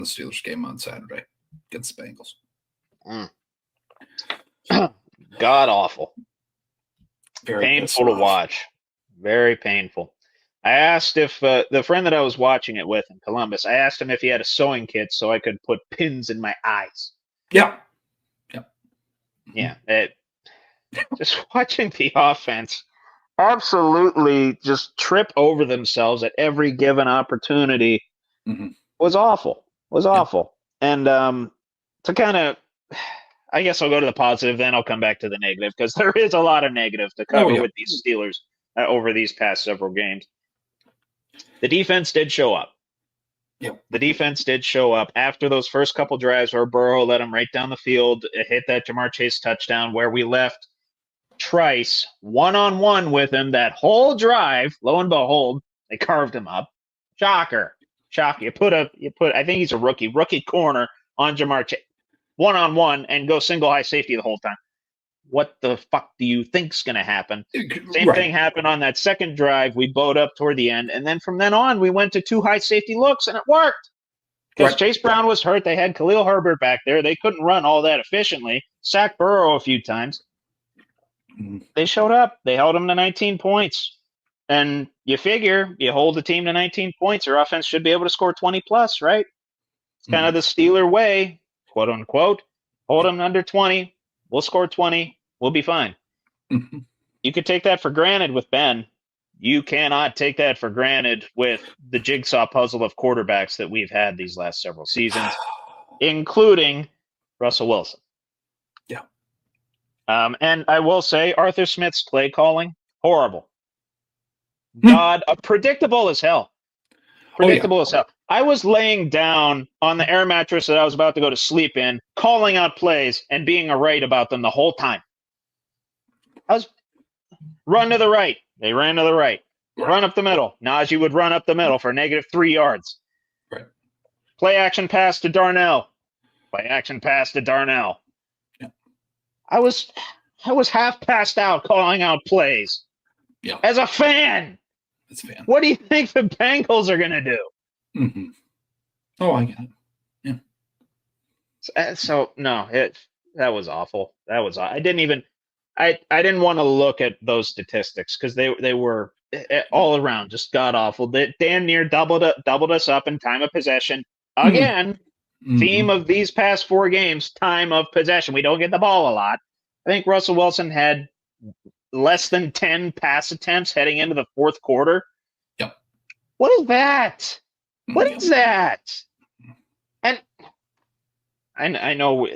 the Steelers game on Saturday against the Bengals. God awful. Very painful to watch. Very painful. I asked if the friend that I was watching it with in Columbus, I asked him if he had a sewing kit so I could put pins in my eyes. Yeah. Yeah. Just watching the offense absolutely just trip over themselves at every given opportunity was awful. And to kind of, I guess I'll go to the positive, then I'll come back to the negative, because there is a lot of negative to cover with these Steelers over these past several games. The defense did show up. Yep. The defense did show up after those first couple drives where Burrow led them right down the field, hit that Jamar Chase touchdown, where we left Trice one-on-one with him that whole drive. Lo and behold, they carved him up. Shocker. You put I think he's a rookie corner on Jamar Chase one-on-one and go single high safety the whole time. What the fuck do you think's going to happen? Same thing happened on that second drive. We bowed up toward the end, and then from then on, we went to 2 high safety looks, and it worked. Because Chase Brown was hurt. They had Khalil Herbert back there. They couldn't run all that efficiently. Sacked Burrow a few times. They showed up. They held them to 19 points. And you figure, you hold the team to 19 points, your offense should be able to score 20+, right? It's kind of the Steeler way, quote unquote. Hold them under 20. We'll score 20. We'll be fine. You could take that for granted with Ben. You cannot take that for granted with the jigsaw puzzle of quarterbacks that we've had these last several seasons, including Russell Wilson. Yeah. And I will say, Arthur Smith's play calling, horrible. God, predictable as hell. Predictable as hell. I was laying down on the air mattress that I was about to go to sleep in, calling out plays and being right about them the whole time. I was run to the right. They ran to the right. Run up the middle. Najee would run up the middle for -3 yards. Right. Play action pass to Darnell. Play action pass to Darnell. Yeah. I was half passed out calling out plays. Yeah. As a fan. As a fan. What do you think the Bengals are going to do? Oh, I get it. Yeah. So no, that was awful. I didn't want to look at those statistics because they were all around just god awful. They damn near doubled us up in time of possession again. Theme of these past 4 games: time of possession. We don't get the ball a lot. I think Russell Wilson had less than 10 pass attempts heading into the 4th quarter. Yep. What is that? What is that? And I know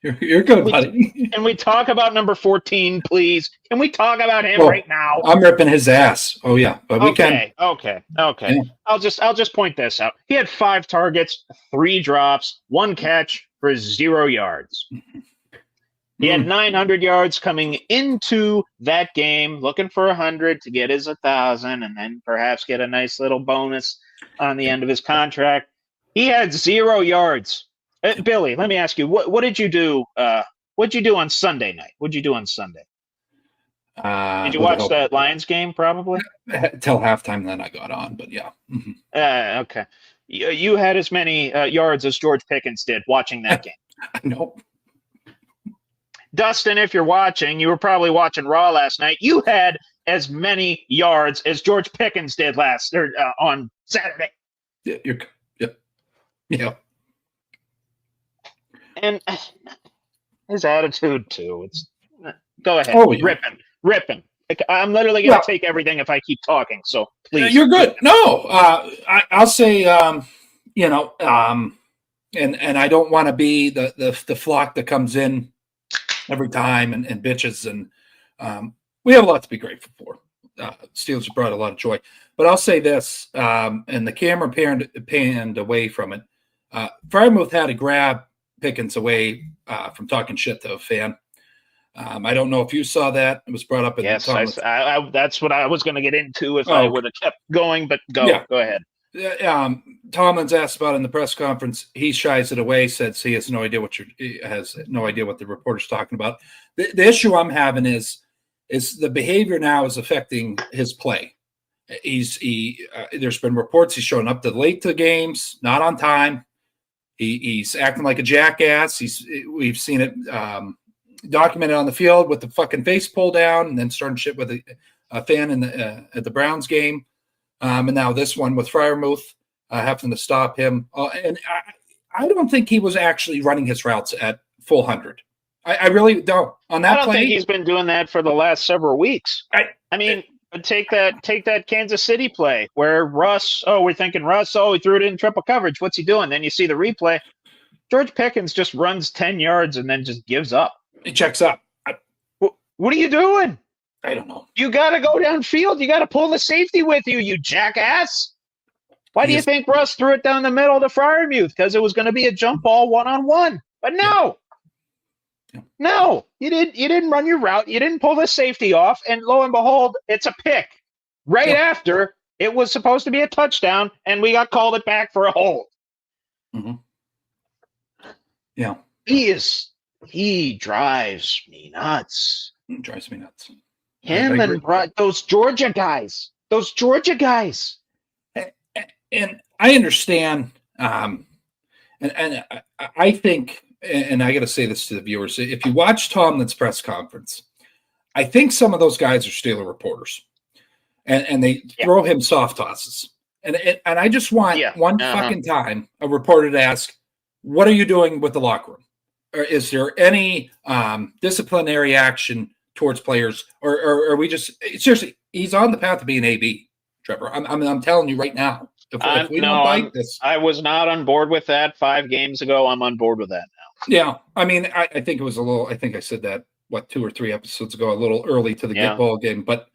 you're good, buddy. Can we talk about number 14, please? Can we talk about him right now? I'm ripping his ass. Oh yeah, but we can. Okay. Yeah. I'll just point this out. He had 5 targets, 3 drops, 1 catch for 0 yards. He had 900 yards coming into that game, looking for 100 to get his 1,000, and then perhaps get a nice little bonus on the end of his contract. He had 0 yards. Billy, let me ask you, what did you do? What did you do on Sunday night? What did you do on Sunday? Did you watch that Lions game? Probably till halftime. Then I got on, but yeah. Okay. You had as many yards as George Pickens did watching that game. Nope. Dustin, if you're watching, you were probably watching Raw last night. You had as many yards as George Pickens did on Saturday. Yeah. And his attitude too. Go ahead, rip him. I'm literally going to take everything if I keep talking. So please, you're good. No, I'll say, and I don't want to be the flock that comes in every time and bitches, and we have a lot to be grateful for. Steelers have brought a lot of joy, but I'll say this, and the camera panned away from it. Frymouth had to grab Pickens away from talking shit to a fan. I don't know if you saw that. It was brought up in yes, that's what I was going to get into if I would have kept going, but go ahead. Tomlin's asked about it in the press conference. He shies it away, says he has no idea what the reporter's talking about. The issue I'm having is the behavior now is affecting his play. There's been reports he's showing up late to games, not on time. He's acting like a jackass. We've seen it documented on the field with the fucking face pull down and then starting shit with a fan at the Browns game. And now this one with Freiermuth having to stop him. And I don't think he was actually running his routes at full 100. I really don't. On that I don't play, think he's been doing that for the last several weeks. I mean, take that Kansas City play where Russ, we're thinking Russ, he threw it in triple coverage. What's he doing? Then you see the replay. George Pickens just runs 10 yards and then just gives up. He checks up. What are you doing? I don't know. You got to go downfield. You got to pull the safety with you, you jackass. Why do you think Russ threw it down the middle to Freiermuth? Because it was going to be a jump ball one-on-one. But no. Yeah. No, you didn't run your route. You didn't pull the safety off. And lo and behold, it's a pick. Right after it was supposed to be a touchdown, and we got called it back for a hold. Mm-hmm. Yeah. He drives me nuts. It drives me nuts. Him and those Georgia guys. And I understand. And I think, and I got to say this to the viewers, if you watch Tomlin's press conference, I think some of those guys are Steeler reporters, and they throw him soft tosses. And I just want fucking time a reporter to ask, what are you doing with the locker room? Or is there any disciplinary action towards players, or are we just seriously? He's on the path to being AB, Trevor. I'm telling you right now. If we don't bite this, I was not on board with that 5 games ago. I'm on board with that now. Yeah, I mean, I think it was a little. I think I said that 2 or 3 episodes ago, a little early to the get ball game. But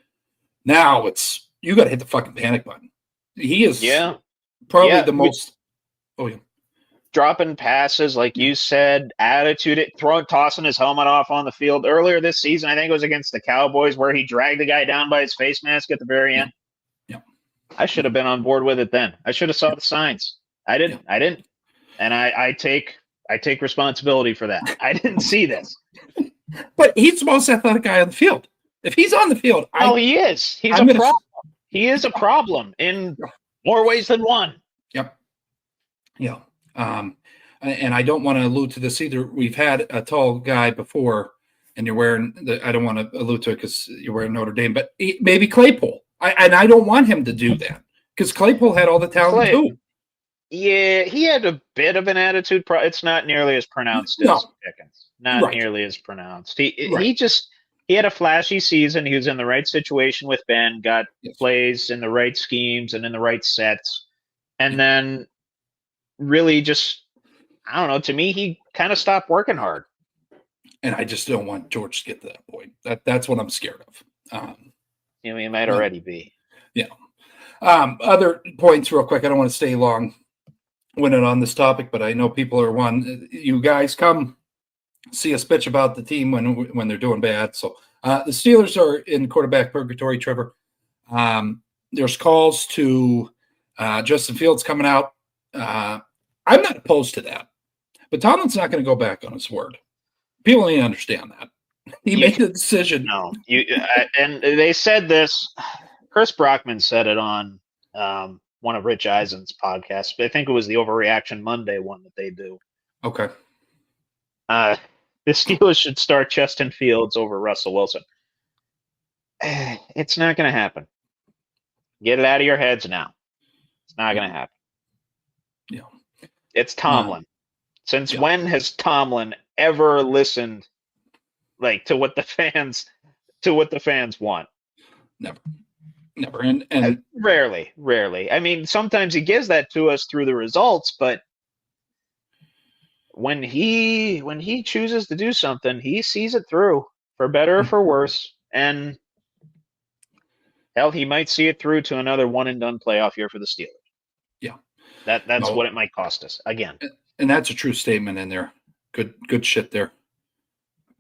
now it's you got to hit the fucking panic button. He is probably the most. Dropping passes, like you said, attitude, tossing his helmet off on the field. Earlier this season, I think it was against the Cowboys, where he dragged the guy down by his face mask at the very end. Yeah. I should have been on board with it then. I should have saw the signs. I didn't. And I take responsibility for that. I didn't see this. But he's the most athletic guy on the field. If he's on the field, he is. He's a problem. He is a problem in more ways than one. Yep. Yeah. And I don't want to allude to this either. We've had a tall guy before, and you're wearing I don't want to allude to it because you're wearing Notre Dame, but maybe Claypool. I don't want him to do that because Claypool had all the talent too. Yeah, he had a bit of an attitude. It's not nearly as pronounced as Pickens. Not nearly as pronounced. He had a flashy season. He was in the right situation with Ben, got plays in the right schemes and in the right sets, and then really just, I don't know, to me, he kind of stopped working hard. And I just don't want George to get to that point. That's what I'm scared of. He might already be. Yeah. Other points real quick. I don't want to stay long-winded on this topic, but I know people are you guys come see us bitch about the team when they're doing bad. So the Steelers are in quarterback purgatory, Trevor. There's calls to Justin Fields coming out. I'm not opposed to that, but Tomlin's not going to go back on his word. People need to understand that. He made the decision. No, and they said this. Chris Brockman said it on one of Rich Eisen's podcasts. I think it was the Overreaction Monday one that they do. Okay. The Steelers should start Justin Fields over Russell Wilson. It's not going to happen. Get it out of your heads now. It's not going to happen. Yeah. It's Tomlin. Since when has Tomlin ever listened to what the fans want? Never. And rarely. I mean, sometimes he gives that to us through the results, but when he chooses to do something, he sees it through, for better or for worse. And hell, he might see it through to another one and done playoff year for the Steelers. Yeah. That's what it might cost us again. And that's a true statement in there. Good shit there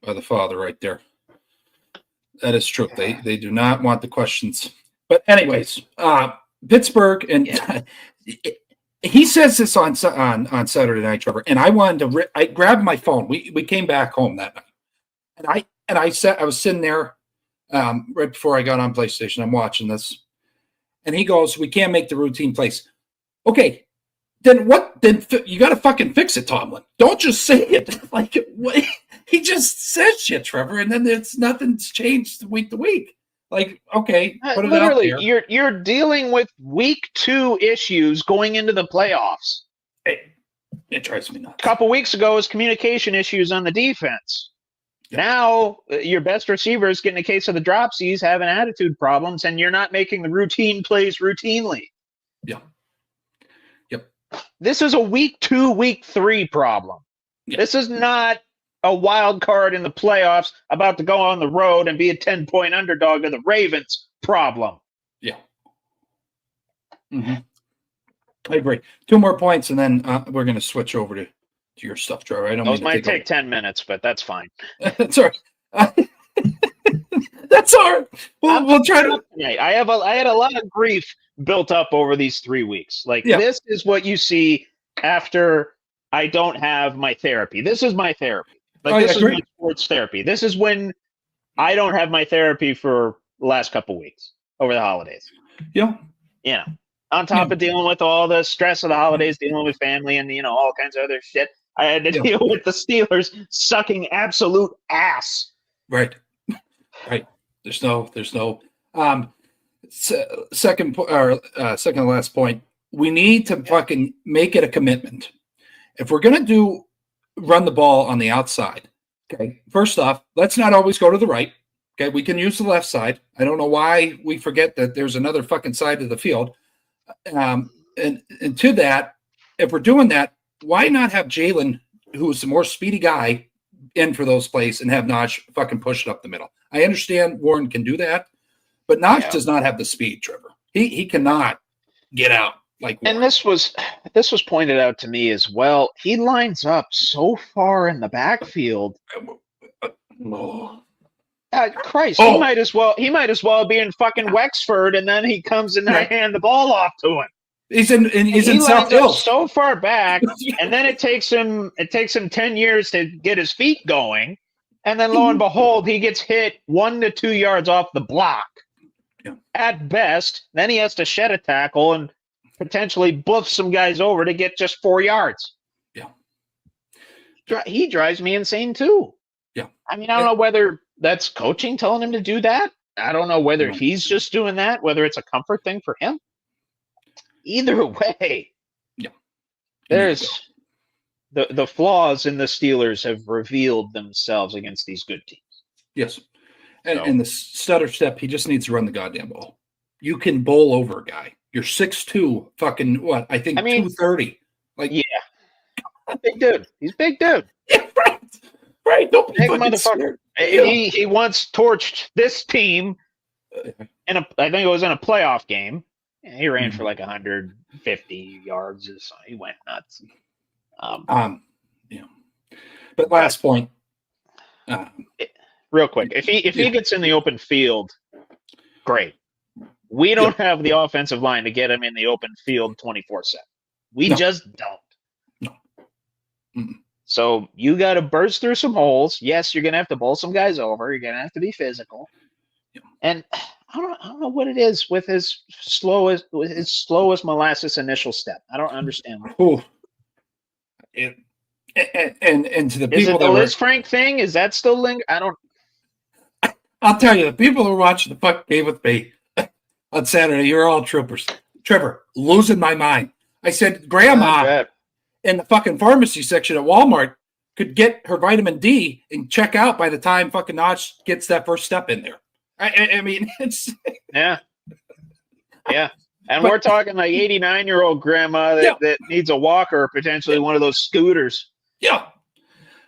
by the father right there. That is true. They do not want the questions. But anyways, Pittsburgh, and he says this on Saturday night, Trevor. And I wanted to. I grabbed my phone. We came back home that night, and I was sitting there right before I got on PlayStation. I'm watching this, and he goes, "We can't make the routine plays." Okay, then what? Then you got to fucking fix it, Tomlin. Don't just say it like he just says shit, Trevor, and then nothing's changed week to week. Like, okay, put it out Literally, there. you're dealing with week 2 issues going into the playoffs. It drives me nuts. A couple weeks ago was communication issues on the defense. Yeah. Now your best receiver is getting a case of the dropsies, having attitude problems, and you're not making the routine plays routinely. Yeah. Yep. This is a week 2, week 3 problem. Yeah. This is not a wild card in the playoffs about to go on the road and be a 10-point underdog to the Ravens problem. Yeah. Mm-hmm. I agree. 2 more points, and then we're going to switch over to your stuff, Trevor. I don't. Those might take 10 minutes, but that's fine. That's all right. That's all right. We'll try to. I had a lot of grief built up over these 3 weeks. Like This is what you see after I don't have my therapy. This is my therapy. Like this is my sports therapy. This is when I don't have my therapy for the last couple of weeks over the holidays. Yeah. Yeah. On top of dealing with all the stress of the holidays, dealing with family and, all kinds of other shit, I had to deal with the Steelers sucking absolute ass. Right. Right. There's no second to last point. We need to fucking make it a commitment. If we're going to run the ball on the outside, okay, first off, let's not always go to the right. Okay, we can use the left side. I don't know why we forget that there's another fucking side of the field. And to that, if we're doing that, why not have Jalen, who's the more speedy guy, in for those plays and have Najee fucking push it up the middle? I understand Warren can do that, but Najee does not have the speed, Trevor. He cannot get out like Warren. And this was pointed out to me as well. He lines up so far in the backfield. Christ, he might as well be in fucking Wexford, and then he comes and I hand the ball off to him. He's in South Hills, so far back, and then it takes him 10 years to get his feet going, and then lo and behold, he gets hit 1 to 2 yards off the block at best. Then he has to shed a tackle and potentially buff some guys over to get just 4 yards. Yeah, he drives me insane too. Yeah, I mean, I don't know whether that's coaching telling him to do that. I don't know whether he's just doing that, whether it's a comfort thing for him. Either way, there's the flaws in the Steelers have revealed themselves against these good teams. Yes. And the stutter step, he just needs to run the goddamn ball. You can bowl over a guy. You're 6'2", fucking what? I mean, 230. Like, big dude. He's big dude. Yeah, right. Don't be big motherfucker. He once torched this team I think it was in a playoff game. He ran for like 150 yards. So he went nuts. But last point. Real quick, if he gets in the open field, great. We don't have the offensive line to get him in the open field 24/7. We just don't. No. Mm-mm. So you got to burst through some holes. Yes, you're going to have to bowl some guys over. You're going to have to be physical. Yeah. And I don't know what it is with his slowest molasses initial step. I don't understand. Oh. And to the people, is it the Liz Frank thing? Is that still linger? I'll tell you, the people who are watching the fuck game with me on Saturday, you're all troopers. Trevor, losing my mind. I said, Grandma in the fucking pharmacy section at Walmart could get her vitamin D and check out by the time fucking Notch gets that first step in there. I mean, it's yeah. And we're talking like 89-year-old grandma that needs a walker, or potentially one of those scooters. Yeah.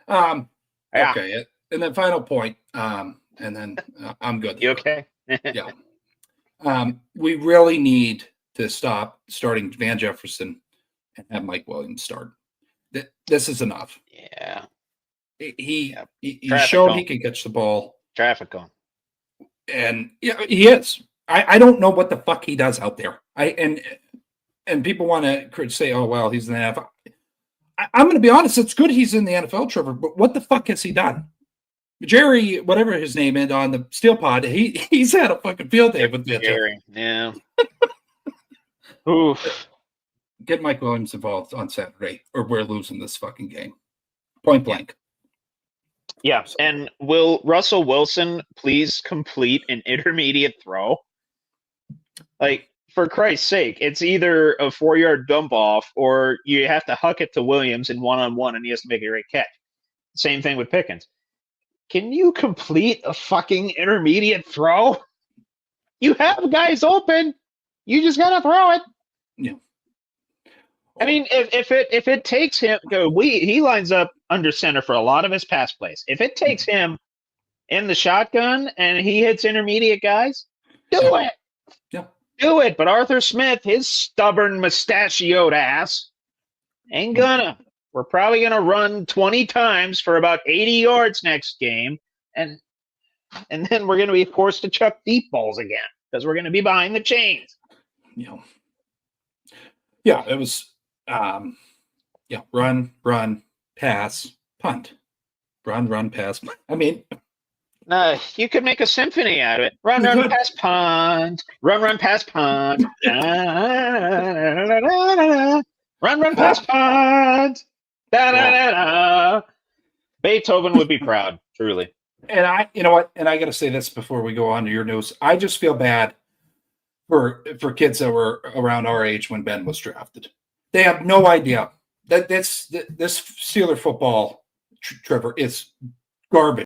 Okay. And then final point. And then I'm good. You okay? Yeah. We really need to stop starting Van Jefferson and have Mike Williams start. This is enough. Yeah. He showed he can catch the ball. Traffic on. And he is. I don't know what the fuck he does out there. And people want to say, oh, well, he's in the NFL. I'm going to be honest. It's good he's in the NFL, Trevor, but what the fuck has he done? Jerry, whatever his name is on the Steel Pod, he's had a fucking field day with Jerry. Yeah. Oof. get Mike Williams involved on Saturday, or we're losing this fucking game. Point blank. Yeah, and will Russell Wilson please complete an intermediate throw? Like, for Christ's sake, it's either a 4-yard dump off or you have to huck it to Williams in one-on-one and he has to make a great catch. Same thing with Pickens. Can you complete a fucking intermediate throw? You have guys open. You just gotta throw it. Yeah. I mean, if it takes him, he lines up under center for a lot of his pass plays. If it takes him in the shotgun and he hits intermediate guys, do it. Yeah. Do it. But Arthur Smith, his stubborn mustachioed ass, ain't gonna. We're probably gonna run 20 times for about 80 yards next game, and then we're gonna be forced to chuck deep balls again because we're gonna be behind the chains. Yeah, it was. Run, pass, punt. Run, pass. I mean, you could make a symphony out of it. Run, pass, punt. Run, pass, punt. Run, pass, punt. Beethoven would be proud, truly. And you know what? And I got to say this before we go on to your news. I just feel bad for kids that were around our age when Ben was drafted. They have no idea that this Steeler football, Trevor, is garbage.